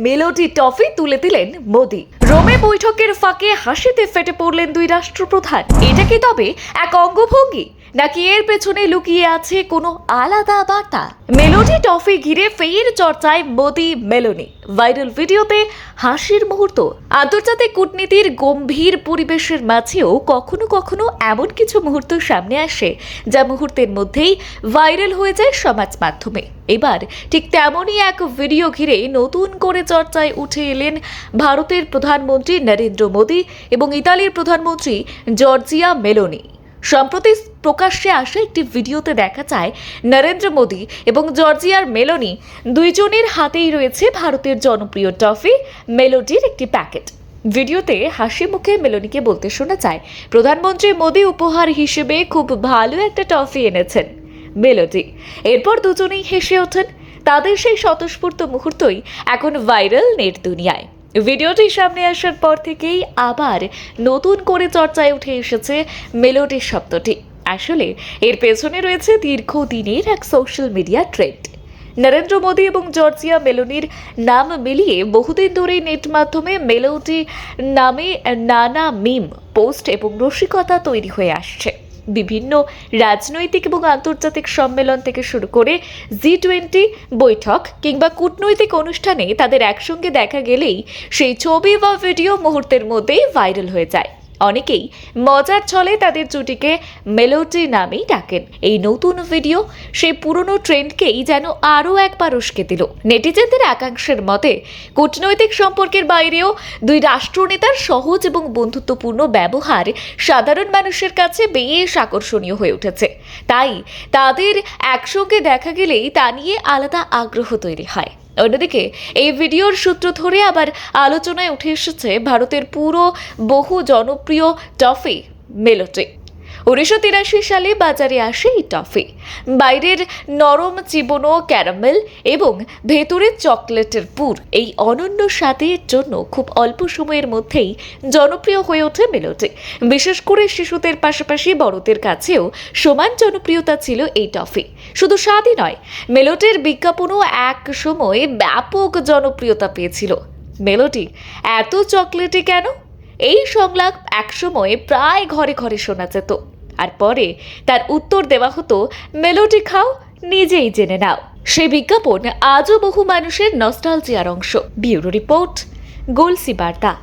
Melody toffee তুলে দিলেন মোদি। রোমে বৈঠকের ফাঁকে হাসিতে ফেটে পড়লেন দুই রাষ্ট্রপ্রধান। এটা কি তবে এক অঙ্গভঙ্গি, নাকি এর পেছনে লুকিয়ে আছে কোনো আলাদা বার্তা? মেলোডি টফি ঘিরে ফের চর্চায় মোদি মেলোনি। ভাইরাল ভিডিওতে হাসির মুহূর্ত। আন্তর্জাতিক কূটনীতির গম্ভীর পরিবেশের মাঝেও কখনো কখনো এমন কিছু মুহূর্ত সামনে আসে যা মুহূর্তের মধ্যেই ভাইরাল হয়ে যায় সমাজ মাধ্যমে। এবার ঠিক তেমনই এক ভিডিও ঘিরে নতুন করে চর্চায় উঠে এলেন ভারতের প্রধানমন্ত্রী নরেন্দ্র মোদি এবং ইতালির প্রধানমন্ত্রী জর্জিয়া মেলোনি। সম্প্রতি প্রকাশ্যে আসা একটি ভিডিওতে দেখা যায় নরেন্দ্র মোদি এবং জর্জিয়ার মেলোনি দুইজনের হাতেই রয়েছে ভারতের জনপ্রিয় টফি মেলোডির একটি প্যাকেট। ভিডিওতে হাসি মুখে মেলোনিকে বলতে শোনা যায়, প্রধানমন্ত্রী মোদি উপহার হিসেবে খুব ভালো একটা টফি এনেছেন মেলোডি। এরপর দুজনেই হেসে ওঠেন। তাদের সেই স্বতঃস্ফূর্ত মুহূর্তই এখন ভাইরাল নেট দুনিয়ায়। ভিডিওটি সামনে আসার পর থেকেই আবার নতুন করে চর্চায় উঠে এসেছে মেলোডির শব্দটি। আসলে এর পেছনে রয়েছে দীর্ঘদিনের এক social media trend. Narendra Modi এবং জর্জিয়া মেলোনির নাম মিলিয়ে বহুদিন ধরেই নেট মাধ্যমে মেলোডি নামে নানা মিম, পোস্ট এবং রসিকতা তৈরি হয়ে আসছে। বিভিন্ন রাজনৈতিক এবং আন্তর্জাতিক সম্মেলন থেকে শুরু করে G20 বৈঠক কিংবা কূটনৈতিক অনুষ্ঠানে তাদের একসঙ্গে দেখা গেলেই সেই ছবি বা ভিডিও মুহূর্তের মধ্যেই ভাইরাল হয়ে যায়। অনেকেই মজার ছলে তাদের জুটিকে মেলোডি নামেই ডাকেন। এই নতুন ভিডিও সেই পুরনো ট্রেন্ডকেই যেন আরও একবার উস্কে দিল। নেটিজেনদের একাংশের মতে কূটনৈতিক সম্পর্কের বাইরেও দুই রাষ্ট্রনেতার সহজ এবং বন্ধুত্বপূর্ণ ব্যবহার সাধারণ মানুষের কাছে বেশ আকর্ষণীয় হয়ে উঠেছে। তাই তাদের একসঙ্গে দেখা গেলেই তা নিয়ে আলাদা আগ্রহ তৈরি হয়। অন্যদিকে এই ভিডিওর সূত্র ধরে আবার আলোচনায় উঠে এসেছে ভারতের পুরো বহু জনপ্রিয় টফি মেলোডি। 1983 সালে বাজারে আসে এই টফি। বাইরের নরম চিবোনো ক্যারামেল এবং ভেতরে চকলেটের পুর এই অনন্য স্বাদের জন্য খুব অল্প সময়ের মধ্যেই জনপ্রিয় হয়ে ওঠে মেলোডি। বিশেষ করে শিশুদের পাশাপাশি বড়দের কাছেও সমান জনপ্রিয়তা ছিল এই টফি। শুধু স্বাদই নয়, মেলোডির বিজ্ঞাপনও এক সময় ব্যাপক জনপ্রিয়তা পেয়েছিল। মেলোডি এত চকলেটি কেন? এই সংলাপ একসময় প্রায় ঘরে ঘরে শোনা যেত, আর পরে তার উত্তর দেওয়া হতো, মেলোডি খাও, নিজেই জেনে নাও। সেই বিজ্ঞাপন আজও বহু মানুষের নস্টালজিয়ার অংশ। ব্যুরো রিপোর্ট, গলসি বার্তা।